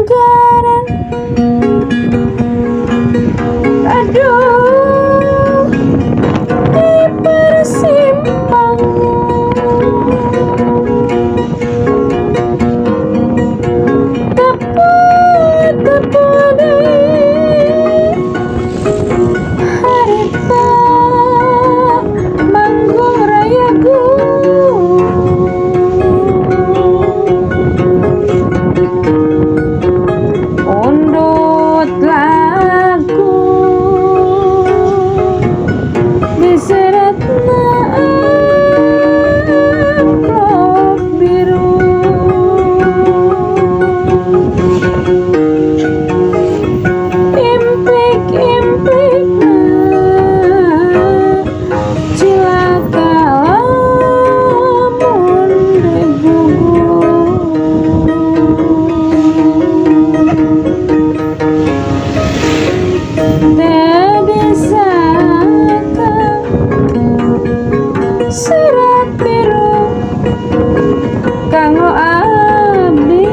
Manggaran, aduh di persimpangan tepu-tepu di harita manggung rayaku. Undut lagu diseratna amplop biru. Implik-implikna cilaka lamun digugur. Teu disangka serat biru kanggo abdi.